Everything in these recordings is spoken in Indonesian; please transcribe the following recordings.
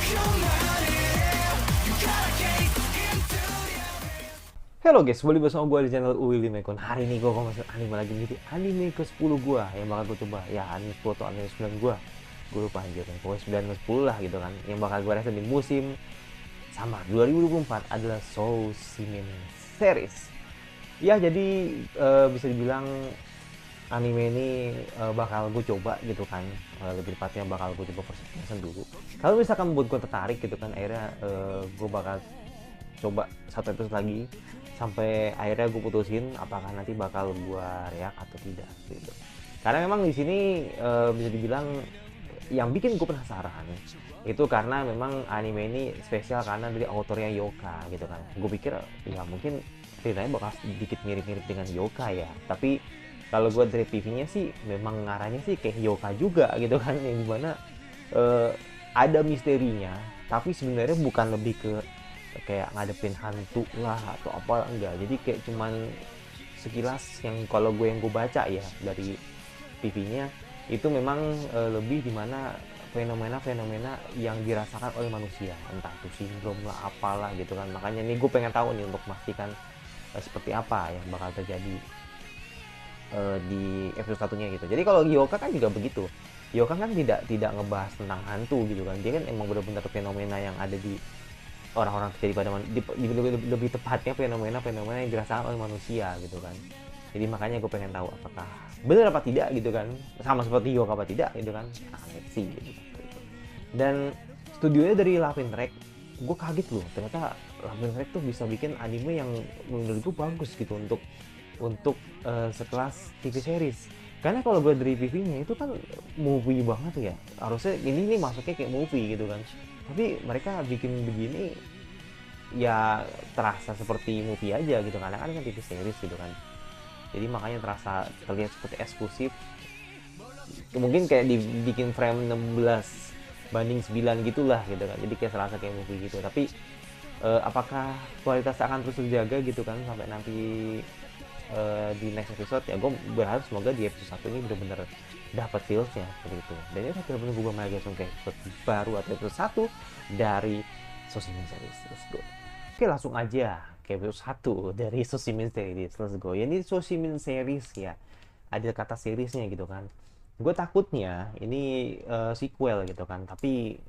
Halo guys, kembali bersama gue di channel Willy Mekon. Hari ini gue mau masuk anime lagi, menjadi anime ke-10 gue yang bakal gue coba. Ya, anime 10 atau anime 9 gue lupa anjir, pokoknya 9 ke 10 lah gitu kan. Yang bakal gue rasa di musim sama 2024 adalah Soul Shimin Series. Ya, jadi bisa dibilang anime ini bakal gue coba gitu kan. Lebih tepatnya bakal gue coba first impression dulu. Kalau misalkan buat gue tertarik gitu kan, akhirnya gue bakal coba satu episode lagi sampai akhirnya gue putusin apakah nanti bakal gue react atau tidak gitu. Karena memang di sini bisa dibilang yang bikin gue penasaran itu karena memang anime ini spesial karena dari autornya Yoka gitu kan. Gue pikir ya mungkin ceritanya bakal sedikit mirip-mirip dengan Yoka ya, tapi kalau gue dari PV-nya sih memang ngarahnya sih kayak Yoka juga gitu kan, yang dimana eh, ada misterinya tapi sebenarnya bukan lebih ke kayak ngadepin hantu lah atau apa, enggak. Jadi kayak cuman sekilas yang gue baca ya dari PV-nya itu memang lebih dimana fenomena-fenomena yang dirasakan oleh manusia, entah itu sindrom lah apalah gitu kan. Makanya nih gue pengen tahu nih untuk memastikan seperti apa yang bakal terjadi di episode satunya gitu. Jadi kalau Yoka kan juga begitu. Yoka kan tidak ngebahas tentang hantu gitu kan. Dia kan emang benar-benar fenomena yang ada di orang-orang terjadi pada lebih tepatnya fenomena-fenomena yang dirasakan oleh manusia gitu kan. Jadi makanya gue pengen tahu apakah benar apa tidak gitu kan, sama seperti Yoga apa tidak gitu kan. Nah, let's see gitu. Dan studionya dari Lavin Track, gue kaget loh ternyata Lavin Track tuh bisa bikin anime yang menurut gue bagus gitu untuk sekelas TV series. Karena kalau gue dari PV-nya itu kan movie banget ya, harusnya ini masuknya kayak movie gitu kan, tapi mereka bikin begini ya terasa seperti movie aja gitu, karena kan TV series gitu kan. Jadi makanya terlihat seperti eksklusif, mungkin kayak dibikin frame 16:9 gitulah gitu kan, jadi kayak serasa kayak movie gitu. Tapi apakah kualitas akan terus terjaga gitu kan sampai nanti di next episode? Ya gue berharap semoga di episode satu ini benar-benar dapat feelsnya seperti itu. Dan ini saya benar-benar gue malah langsung ke episode baru atau episode 1 dari Sosimin Series. Let's go. Oke, langsung aja ke episode 1 dari Sosimin Series. Let's go. Ya, ini Sosimin Series ya, ada kata seriesnya gitu kan. Gue takutnya ini sequel gitu kan, tapi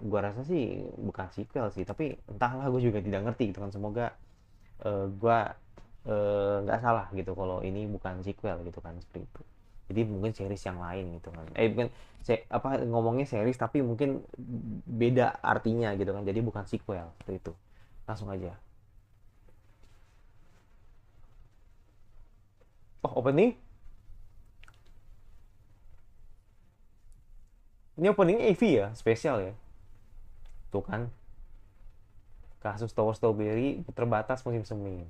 gue rasa sih bukan sequel sih, tapi entahlah, gue juga tidak ngerti gitu kan. Semoga gue nggak salah gitu kalau ini bukan sequel gitu kan, seperti itu. Jadi mungkin series yang lain gitu kan, bukan apa ngomongnya series tapi mungkin beda artinya gitu kan, jadi bukan sequel seperti itu. Langsung aja. Oh, opening. Ini opening EV ya, spesial ya. Tuh kan, kasus Tower Strawberry terbatas musim semi.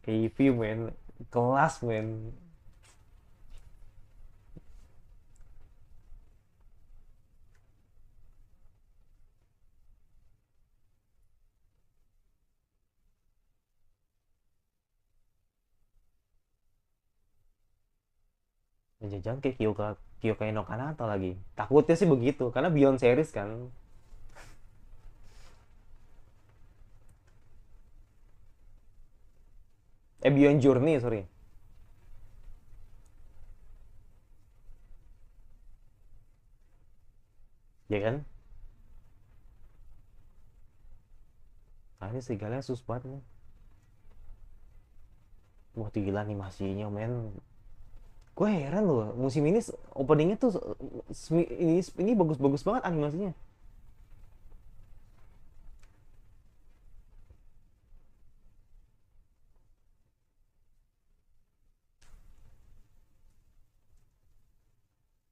EV men, kelas men. Jangan kayak Kyokai no Kanata lagi. Takutnya sih begitu, karena Beyond Series kan. Beyond Journey, sorry. Ya kan? Nah, ini serigalanya sus banget nih. Wah, gila animasinya men. Gue heran loh, musim ini openingnya tuh ini bagus-bagus banget animasinya.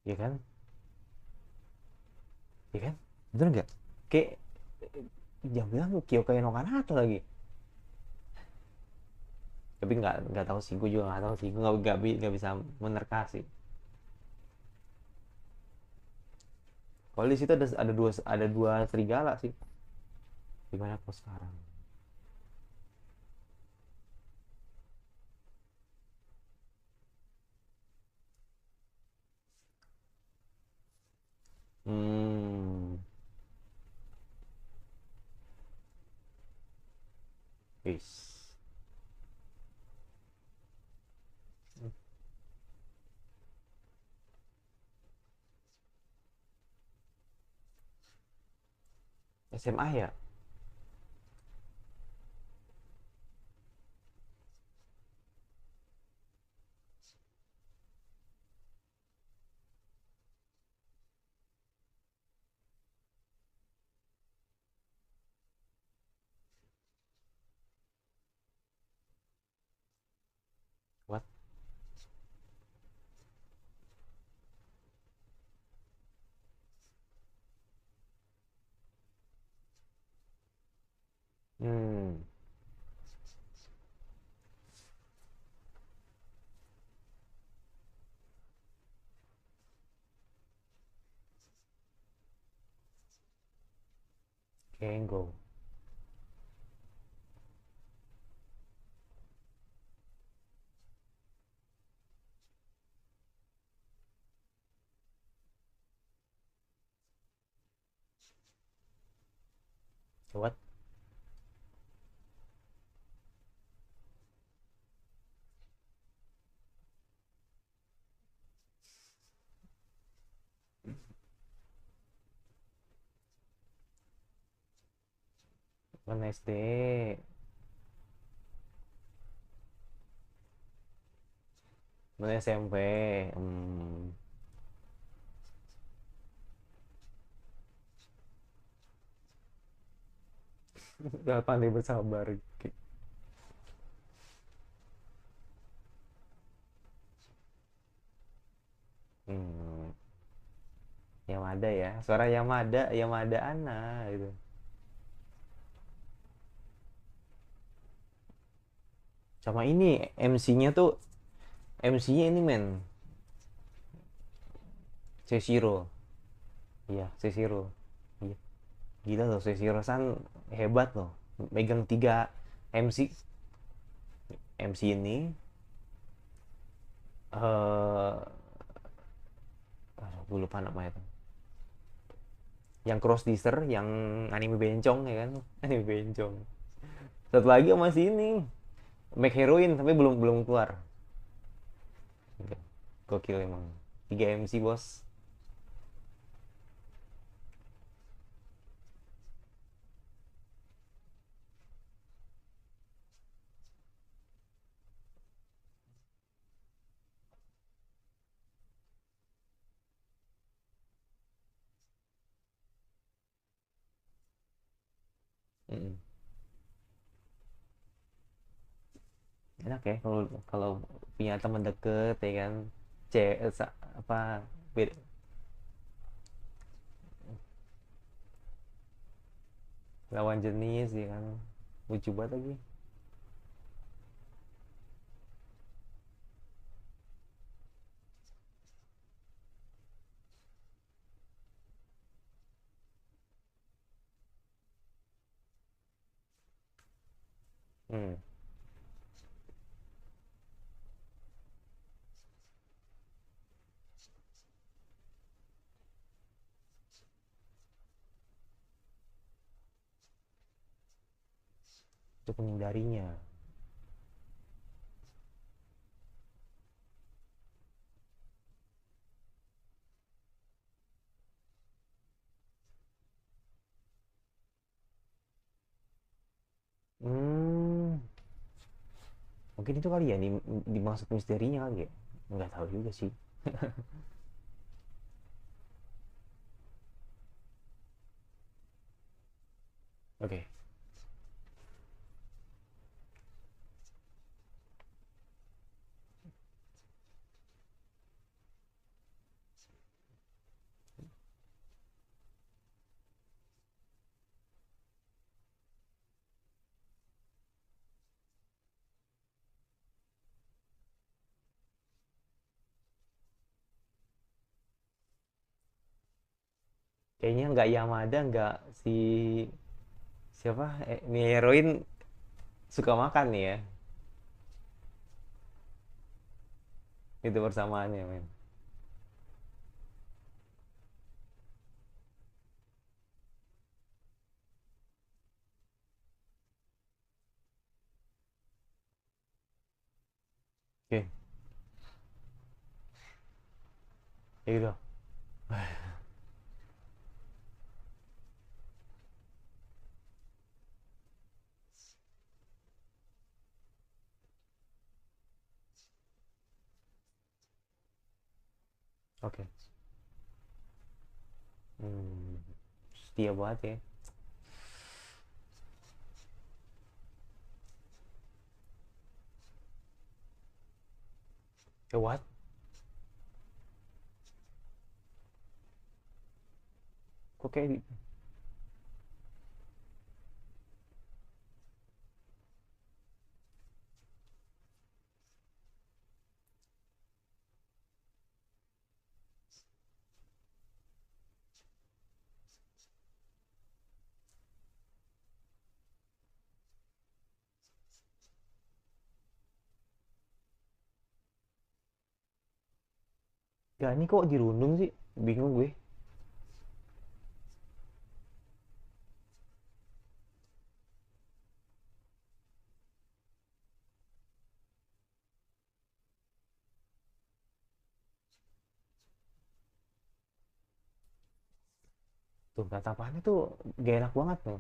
Ya kan? Ya kan? Bener nggak? Kayak jangan bilang Kyokai no Kanata lagi. Tapi nggak tahu sih, gue juga nggak tahu sih, gue nggak bisa menerka sih. Kalau di situ ada dua serigala sih. Gimana kok sekarang? Wis. SMA ya? What? Hmm. Kengo. What? Kan SD. Mana SMP. Hmm. Udah pandai bersabar. Hmm. Yamada ya. Suara Yamada, Yamada Ana gitu. Sama ini MC-nya tuh MC-nya ini men. Seshiro. Iya, Seshiro. Iya. Gila loh, Seshiro San hebat loh. Megang 3 MC. MC ini aduh, gue lupa namanya tuh. Yang cross disser, yang anime bencong ya kan? Anime bencong. Satu lagi masih ini, Make Heroin tapi belum belum keluar. Gokil emang. 3 MC bos. Mm-mm. Enak ya kalau kalau punya teman deket ya kan. Apa beda. Lawan jenis ya kan. Lucu banget lagi. Hmm. Untuk menghindarinya. Hmm. Mungkin itu kali ya dimaksud misterinya kali ya. Nggak tahu juga sih. Oke. Kayaknya nggak Yamada, nggak si siapa nih heroin suka makan nih ya. Itu persamaannya men. Ya gitu. Oke. Hmm, setia banget ya. Ya what? Kok kayak ya ini kok dirundung sih? Bingung gue. Tuh tatapannya tuh gak enak banget tuh.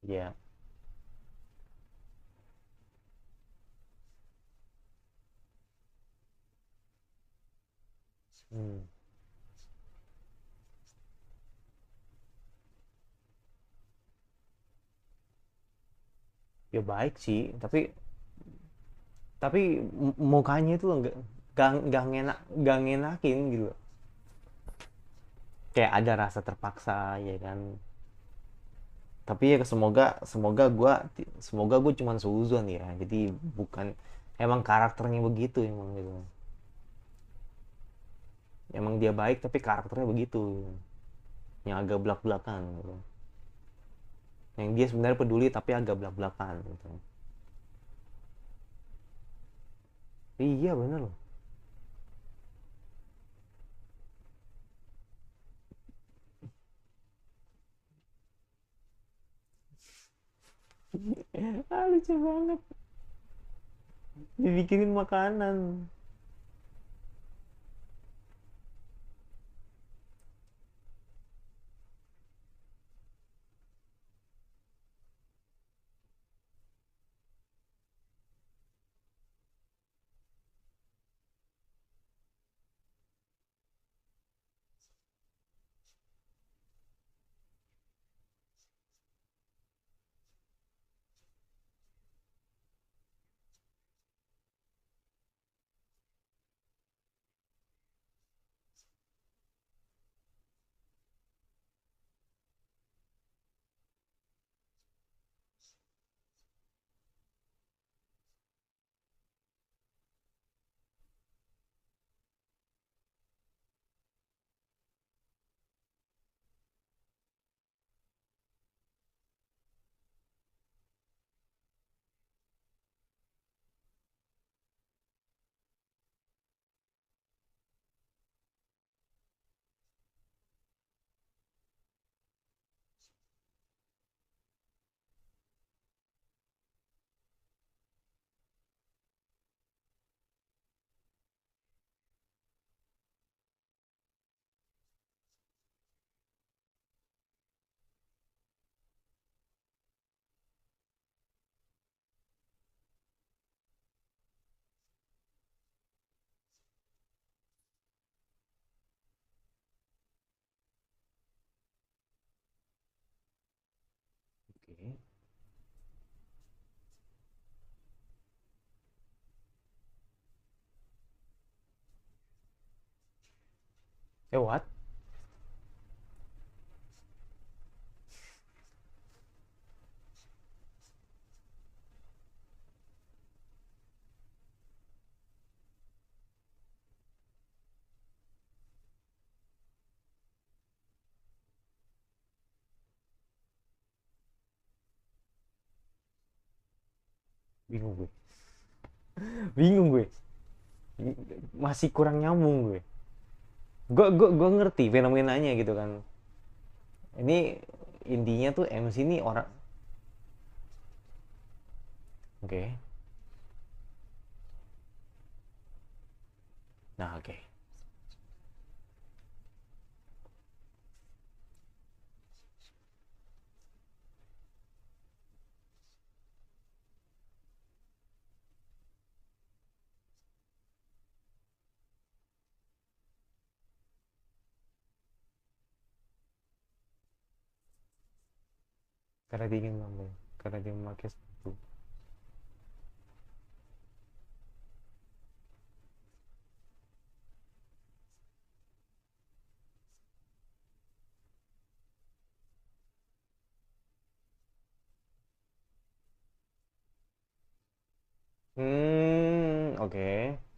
Ya. Hmm. Ya baik sih, tapi mukanya itu nggak ngenak, nggak ngenakin gitu. Kayak ada rasa terpaksa ya kan. Tapi ya semoga gue cuman seuzon ya, jadi bukan emang karakternya begitu emang gitu. Emang dia baik tapi karakternya begitu, yang agak belak-belakan gitu. Yang dia sebenarnya peduli tapi agak belak-belakan gitu. Iya bener loh. Ah, lucu banget, dibikinin makanan. What? Bingung gue. Bingung gue. Masih kurang nyambung gue. Gue ngerti fenomenanya gitu kan. Ini intinya tuh MC ini orang. Oke. Okay. Nah, oke. Okay. Karena dia ingin ngomong. Karena dia memakai sepatu. Oke. Okay.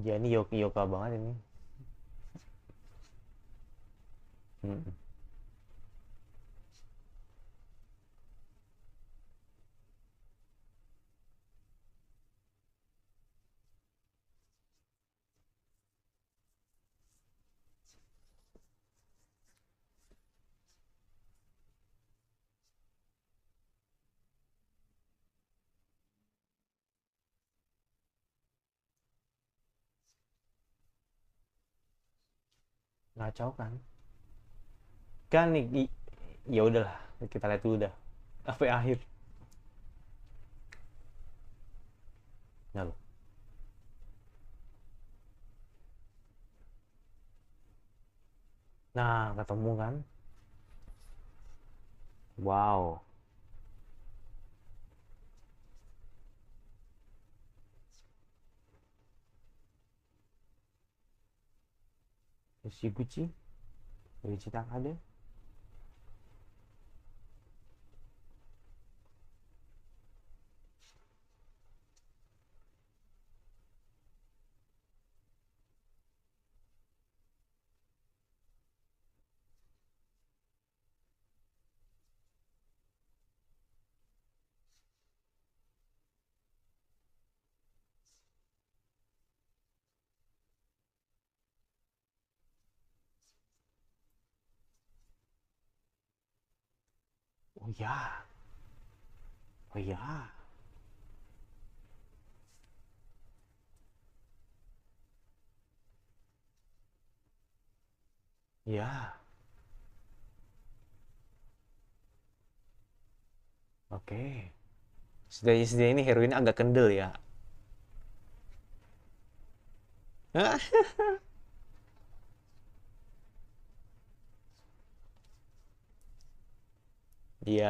Ya ini yoka banget ini. Hmm. Ngacau kan? Kan nih, ya udahlah, kita lihat dulu dah. Sampai akhir. Nah, lo. Nah, ketemu kan? Wow. Yoshiguchi, Yoichi Takada. Oh ya, oh ya, ya. Oke. Sudah ini heroin agak kendel ya. Iya,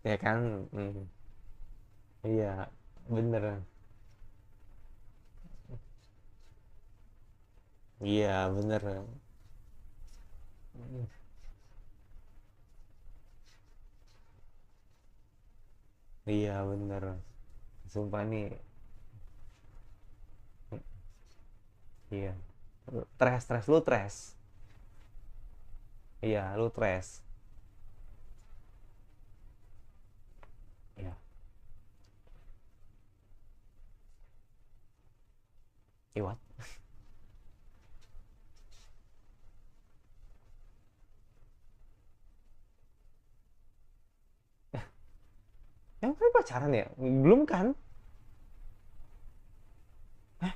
ya kan? Iya, bener. Iya, bener. Iya, bener. Sumpah nih, iya. Tres, lu tres. Iya, lu tres. Iya. Iwat. Yang kan pacaran ya? Belum kan? Eh,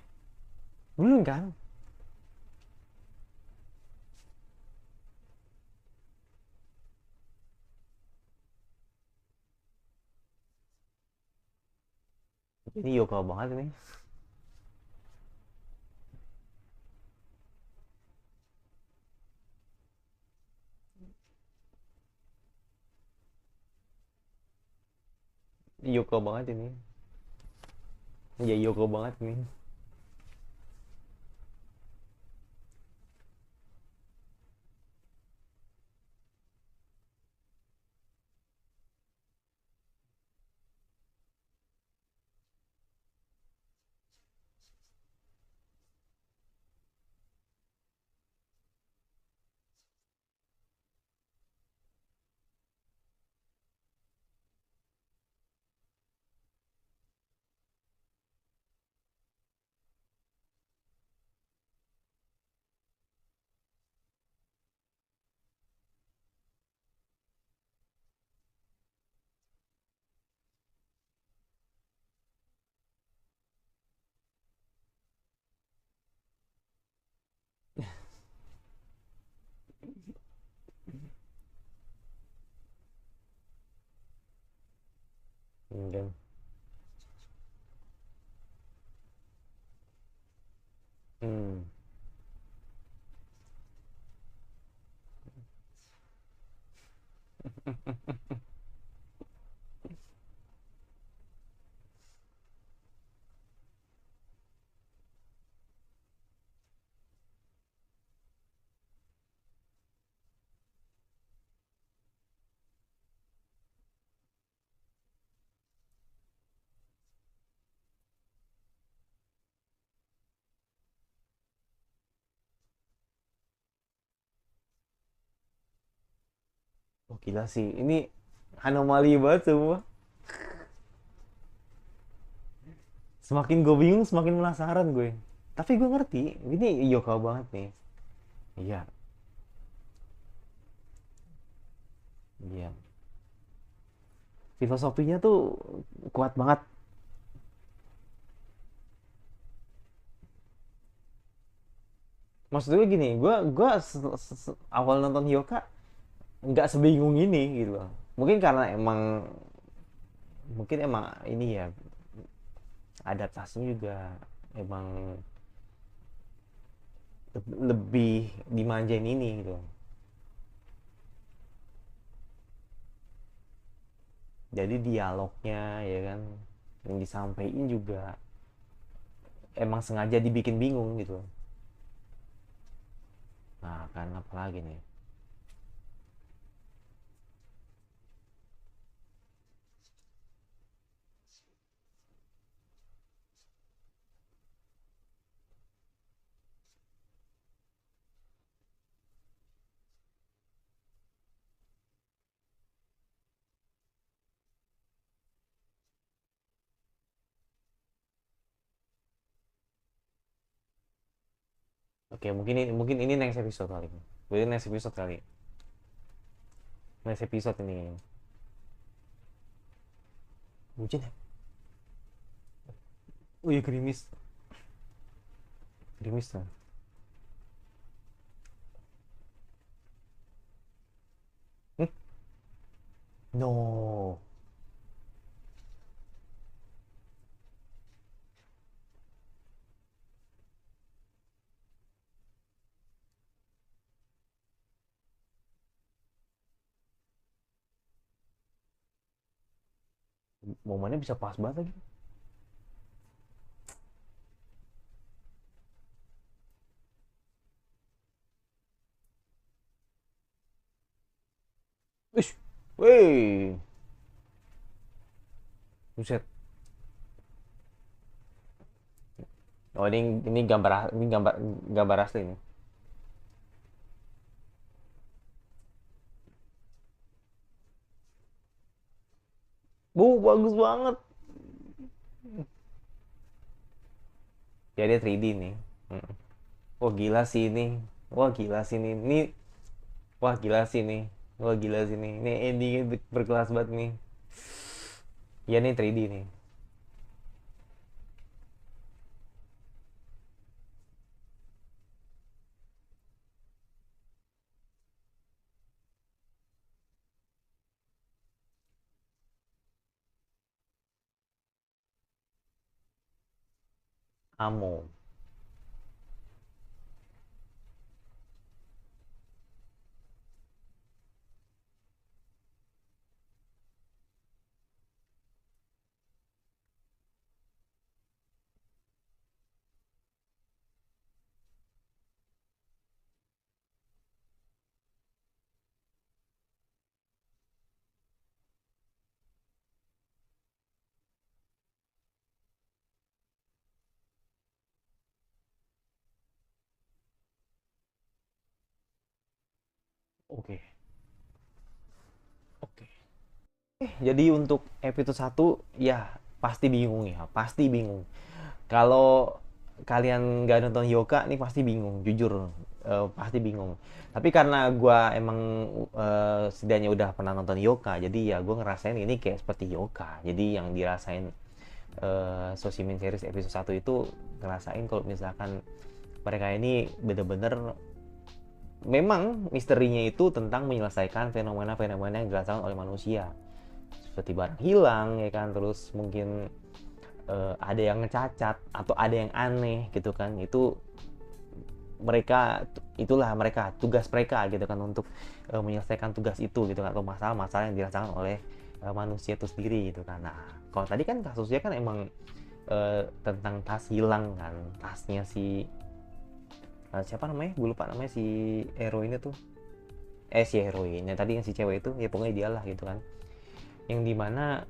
keren kan. Ini Yoko banget ini. Yoko banget ini. Ya Yoko banget nih. Kan. Hmm. Oh, gila sih. Ini anomali banget semua. Semakin gue bingung, semakin penasaran gue. Tapi gue ngerti, ini Yoka banget nih. Iya, iya. Filosofinya tuh kuat banget. Maksud gue gini, gue awal nonton Yoka nggak sebingung ini gitu loh. Mungkin karena emang ini ya, adaptasinya juga emang lebih dimanjain ini gitu. Jadi dialognya ya kan yang disampaikan juga emang sengaja dibikin bingung gitu. Nah, kan apa lagi nih? Oke, mungkin ini next episode kali. Berarti next episode kali. Next episode ini. Hujan ya? Oh iya, gerimis. Gerimis tuh. Hmm? No. Momennya bisa pas banget lagi. Ish. Wey. Buset. Oh, ini gambar asli nih. Bu, bagus banget. Ya dia 3D nih. Hmm. Wah gila sih ini. Wah gila sih ini. Wah gila sih ini. Wah gila sih ini. Ini endingnya berkelas banget nih. Ya nih 3D nih. Amo. Oke. Oke. Jadi untuk episode satu ya pasti bingung ya, pasti bingung. Kalau kalian nggak nonton Yoka nih pasti bingung, jujur. Pasti bingung. Tapi karena gue emang setidaknya udah pernah nonton Yoka, jadi ya gue ngerasain ini kayak seperti Yoka. Jadi yang dirasain Soshimin series episode satu itu ngerasain kalau misalkan mereka ini bener-bener memang misterinya itu tentang menyelesaikan fenomena-fenomena yang dirasakan oleh manusia seperti barang hilang ya kan, terus mungkin ada yang ngecacat atau ada yang aneh gitu kan, itu mereka itulah mereka tugas mereka gitu kan untuk menyelesaikan tugas itu gitu kan, atau masalah-masalah yang dirasakan oleh manusia itu sendiri gitu kan. Nah kalau tadi kan kasusnya kan emang tentang tas hilang kan, tasnya si siapa namanya gue lupa namanya si heroinnya tuh, si heroinnya tadi yang si cewek itu ya pokoknya dialah gitu kan, yang dimana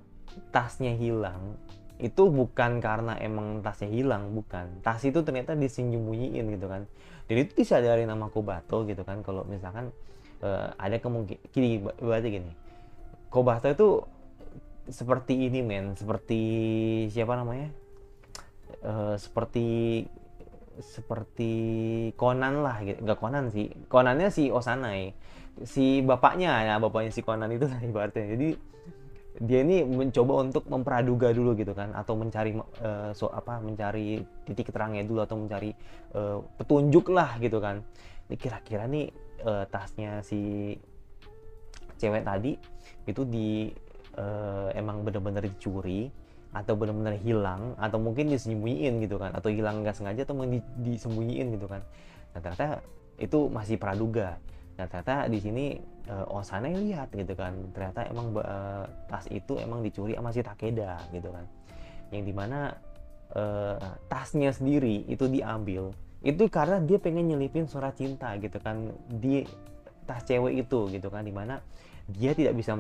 tasnya hilang itu bukan karena emang tasnya hilang, bukan, tas itu ternyata disembunyiin gitu kan, dan itu disadari nama Kobato gitu kan, kalau misalkan ada kemungkinan gini, berarti gini, Kobato itu seperti ini men, seperti siapa namanya, seperti seperti Conan lah gitu, nggak Conan sih, Conannya si Osanai, si bapaknya ya, bapaknya si Conan itu lah ibaratnya. Jadi dia ini mencoba untuk mempraduga dulu gitu kan, atau mencari mencari titik terangnya dulu, atau mencari petunjuk lah gitu kan. Ini kira-kira nih tasnya si cewek tadi itu emang bener-bener dicuri atau benar-benar hilang, atau mungkin disembunyiin gitu kan, atau hilang nggak sengaja atau disembunyiin gitu kan. Nah ternyata itu masih praduga. Nah ternyata di sini Osane lihat gitu kan, ternyata emang tas itu emang dicuri sama si Takeda gitu kan, yang dimana tasnya sendiri itu diambil itu karena dia pengen nyelipin surat cinta gitu kan di tas cewek itu gitu kan, dimana dia tidak bisa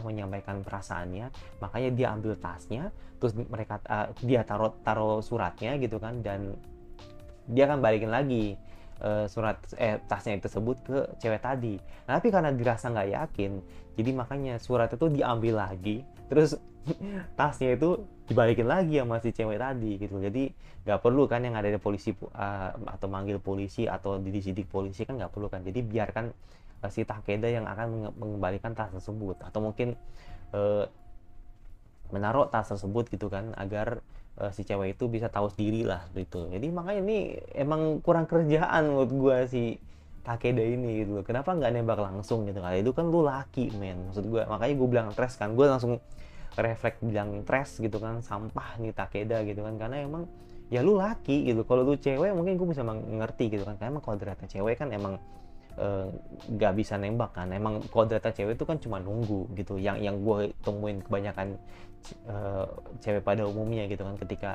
menyampaikan perasaannya, makanya dia ambil tasnya, terus mereka dia taruh suratnya gitu kan, dan dia akan balikin lagi tasnya itu tersebut ke cewek tadi. Nah, tapi karena dirasa nggak yakin, jadi makanya surat itu diambil lagi, terus tasnya itu dibalikin lagi sama si cewek tadi gitu. Jadi nggak perlu kan yang ada di polisi atau manggil polisi atau disidik polisi, kan nggak perlu kan. Jadi biarkan si Takeda yang akan mengembalikan tas tersebut, atau mungkin uh, menaruh tas tersebut gitu kan, agar si cewek itu bisa tahu sendiri lah gitu. Jadi makanya ini emang kurang kerjaan menurut gue si Takeda ini gitu. Kenapa nggak nembak langsung gitu kan? Itu kan lu laki men, maksud gue. Makanya gue bilang trash kan, gue langsung refleks bilang trash gitu kan, sampah nih Takeda gitu kan, karena emang ya lu laki gitu. Kalau lu cewek mungkin gue bisa mengerti gitu kan, karena emang kalau ternyata cewek kan emang nggak bisa nembak kan, emang kodratnya cewek itu kan cuma nunggu gitu, yang gue temuin kebanyakan cewek pada umumnya gitu kan, ketika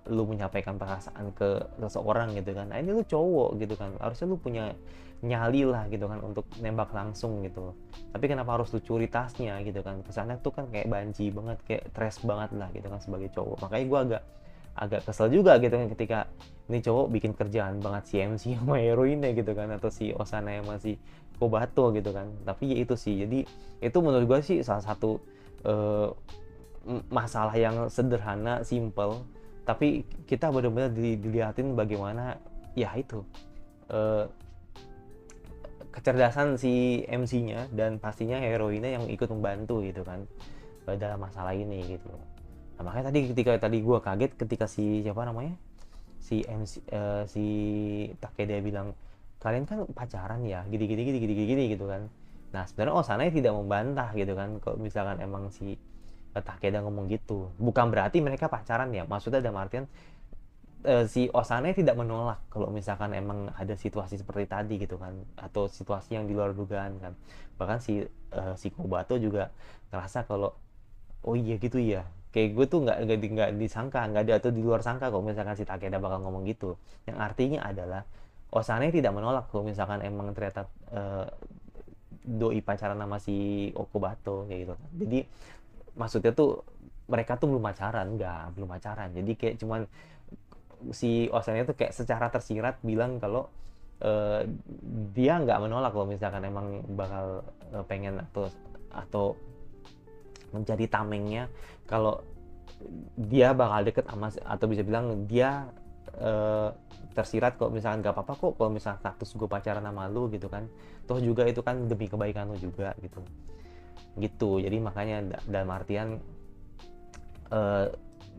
lu menyampaikan perasaan ke seseorang gitu kan. Nah ini lu cowok gitu kan, harusnya lu punya nyali lah gitu kan untuk nembak langsung gitu, tapi kenapa harus lu curi tasnya gitu kan, kesannya tuh kan kayak banci banget, kayak trash banget lah gitu kan sebagai cowok. Makanya gue agak agak kesel juga gitu kan, ketika ini cowok bikin kerjaan banget si MC sama heroinnya gitu kan, atau si Osana sama si Kobato gitu kan. Tapi ya itu sih, jadi itu menurut gue sih salah satu uh, masalah yang sederhana, simple, tapi kita benar-benar dilihatin bagaimana ya itu uh, kecerdasan si MC-nya dan pastinya heroinnya yang ikut membantu gitu kan dalam masalah ini gitu. Nah, makanya tadi gue kaget ketika si siapa namanya, si MC si Takeda bilang kalian kan pacaran ya gini gini gini gini gini gitu kan. Nah sebenarnya Osana tidak membantah gitu kan, kalau misalkan emang si Takeda ngomong gitu, bukan berarti mereka pacaran ya, maksudnya dalam artian si Osane tidak menolak kalau misalkan emang ada situasi seperti tadi gitu kan, atau situasi yang di luar dugaan kan. Bahkan si Kobato juga ngerasa kalau oh iya gitu ya, kayak gue tuh nggak disangka, nggak ada atau di luar sangka kalau misalkan si Takeda bakal ngomong gitu, yang artinya adalah Osane tidak menolak kalau misalkan emang ternyata doi pacaran sama si Kobato kayak gitu kan. Jadi maksudnya tuh mereka tuh belum pacaran, jadi kayak cuman si Osane tuh kayak secara tersirat bilang kalau eh, dia nggak menolak kalau misalkan emang bakal pengen atau menjadi tamengnya, kalau dia bakal deket sama, atau bisa bilang dia eh, tersirat kalau misalkan gak apa-apa kok kalau misalkan status gue pacaran sama lu gitu kan, toh juga itu kan demi kebaikan lu juga gitu. Jadi makanya dalam artian eh,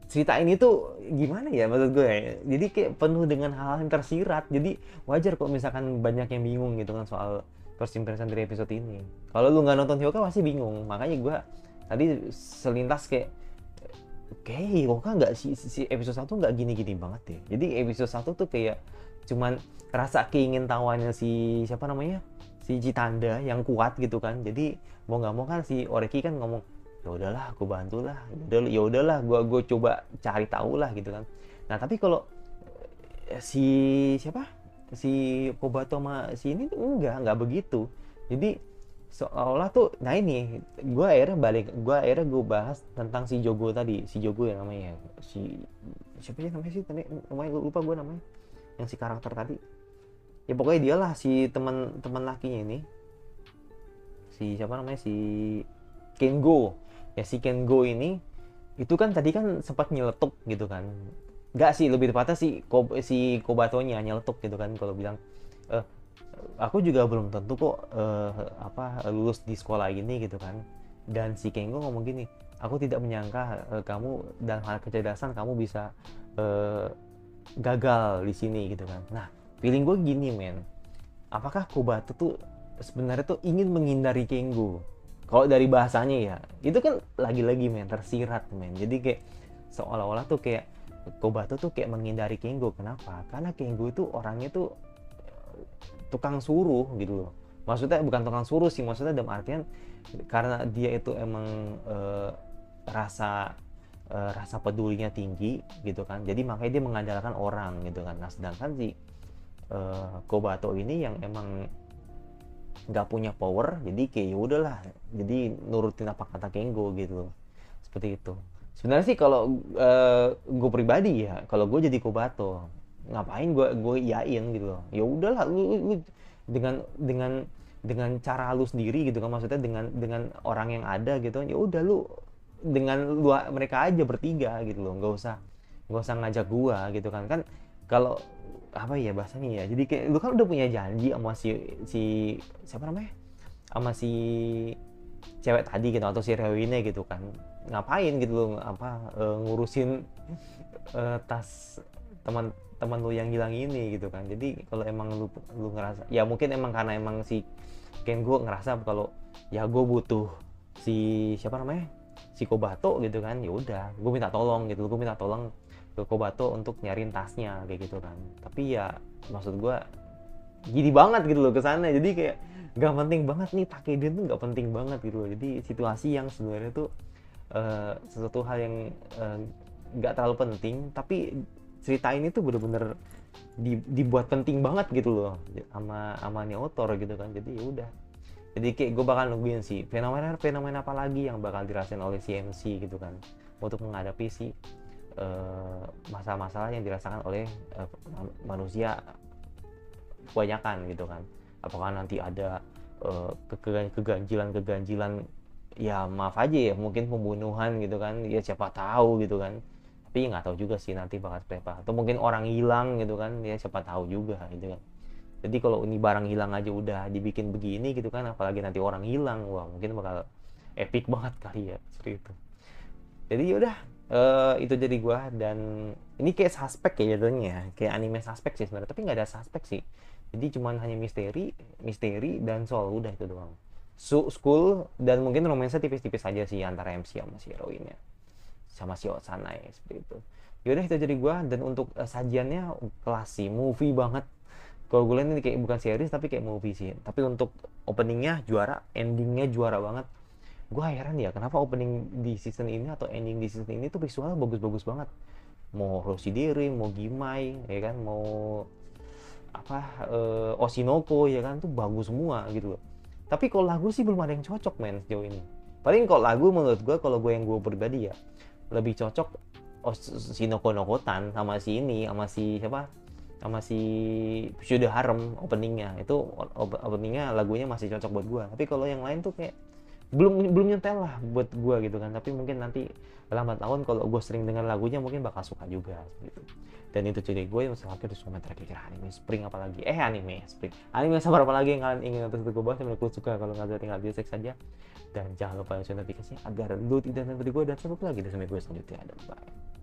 cerita ini tuh gimana ya maksud gue ya? Jadi kayak penuh dengan hal-hal yang tersirat, jadi wajar kok misalkan banyak yang bingung gitu kan soal first impression dari episode ini. Kalau lu nggak nonton Hyoka pasti bingung, makanya gue tadi selintas kayak Hyoka nggak si episode 1 nggak gini-gini banget deh. Jadi episode 1 tuh kayak cuman rasa keingin tahuannya si siapa namanya, si Chitanda yang kuat gitu kan. Jadi mau nggak mau kan si Oreki kan ngomong ya udahlah aku bantu lah, ya udahlah gua coba cari tahu lah gitu kan. Nah tapi kalau si siapa, si Kobato sama si ini tuh nggak begitu. Jadi seolah tuh, nah ini gue akhirnya gue bahas tentang si Jogo tadi, si Jogo yang namanya si siapa sih namanya sih tadi, namanya lupa gue namanya, yang si karakter tadi ya, pokoknya dia lah si teman lakinya ini, si siapa namanya, si Kengo. Ya si Kengo ini itu kan tadi kan sempat nyeletuk gitu kan, nggak sih, lebih tepatnya si Kobatonya nyeletuk gitu kan kalau bilang eh aku juga belum tentu kok lulus di sekolah ini gitu kan. Dan si Kengo ngomong gini, aku tidak menyangka kamu dan hal kecerdasan kamu bisa eh, gagal di sini gitu kan. Nah feeling gue gini men, apakah Kobato tuh sebenarnya tuh ingin menghindari Kengo? Kalau dari bahasanya ya itu kan lagi-lagi men tersirat men, jadi kayak seolah-olah tuh kayak Kobato tuh kayak menghindari Kengo. Kenapa? Karena Kengo itu orangnya tuh tukang suruh gitu loh. Maksudnya bukan tukang suruh sih, maksudnya dalam artian karena dia itu emang rasa pedulinya tinggi gitu kan, jadi makanya dia mengandalkan orang gitu kan. Nah sedangkan si Kobato ini yang emang nggak punya power, jadi kayak ya udahlah, jadi nurutin apa kata Kengo gitu loh, seperti itu. Sebenarnya sih kalau gue pribadi ya, kalau gue jadi Kobato ngapain gue iyain gitu loh, ya udahlah lu dengan cara lu sendiri gitu kan, maksudnya dengan orang yang ada gitu, ya udah lu dengan mereka aja bertiga gitu loh, nggak usah ngajak gua gitu kan. Kan kalau apa ya bahasanya ya, jadi kayak lu kan udah punya janji sama si siapa namanya, sama si cewek tadi gitu atau si Rewine gitu kan, ngapain gitu loh ngurusin tas teman-teman lu yang hilang ini gitu kan. Jadi kalau emang lu ngerasa ya, mungkin emang karena emang si Kengo ngerasa kalau ya gue butuh si siapa namanya, si Kobato gitu kan, ya udah gue minta tolong gitu, gue minta tolong ke Kobato untuk nyariin tasnya kayak gitu kan. Tapi ya maksud gue gini banget gitu loh ke sana, jadi kayak gak penting banget nih, Takeda tuh gak penting banget gitu loh. Jadi situasi yang sebenarnya tuh sesuatu hal yang gak terlalu penting, tapi cerita ini tuh bener-bener dibuat penting banget gitu loh sama nih author gitu kan. Jadi ya udah, jadi kayak gue bakal nungguin sih fenomena apa lagi yang bakal dirasain oleh CMC gitu kan, untuk menghadapi si masalah-masalah yang dirasakan oleh manusia kebanyakan gitu kan. Apakah nanti ada keganjilan ya maaf aja ya, mungkin pembunuhan gitu kan, ya siapa tahu gitu kan. Tapi nggak tahu juga sih nanti bakal seperti apa, atau mungkin orang hilang gitu kan, ya siapa tahu juga gitu kan. Jadi kalau ini barang hilang aja udah dibikin begini gitu kan, apalagi nanti orang hilang, wah mungkin bakal epic banget kali ya, seperti itu. Jadi yaudah, itu jadi gua, dan ini kayak suspek ya jadinya, kayak anime suspek sih sebenarnya, tapi nggak ada suspek sih. Jadi cuman hanya misteri dan soal, udah itu doang. School dan mungkin romansa tipis-tipis aja sih antara MC sama si heroinnya. sama si Osanai seperti itu. Yaudah itu jadi gue. Dan untuk sajiannya kelas sih, movie banget. Kalau gue lihat ini kayak bukan series tapi kayak movie sih. Tapi untuk openingnya juara, endingnya juara banget. Gue heran ya kenapa opening di season ini atau ending di season ini tuh visualnya bagus-bagus banget. Mau Roshidere, mau Gimai, ya kan, mau apa Oshinoko, ya kan, tuh bagus semua gitu. Tapi kalau lagu sih belum ada yang cocok men sejauh ini. Paling kalau lagu menurut gue, kalau gue pribadi ya, lebih cocok Oshinoko no Kotan sama si ini, sama si siapa, sama si Sudah Harem openingnya. Itu openingnya lagunya masih cocok buat gue. Tapi kalau yang lain tuh kayak belum nyetel lah buat gue gitu kan. Tapi mungkin nanti lambat tahun kalau gue sering dengar lagunya mungkin bakal suka juga gitu. Dan itu jadi gue yang selanjutnya di komentar kira-kira anime Spring apa lagi, anime Spring, anime sabar apa lagi yang kalian ingin untuk gue bahas. Yang menurut suka, kalau nggak suka tinggal di saja. Dan jangan lupa nyalain notifikasinya agar lu tidak nanti gue, dan sampai lagi di gue selanjutnya. Dan bye.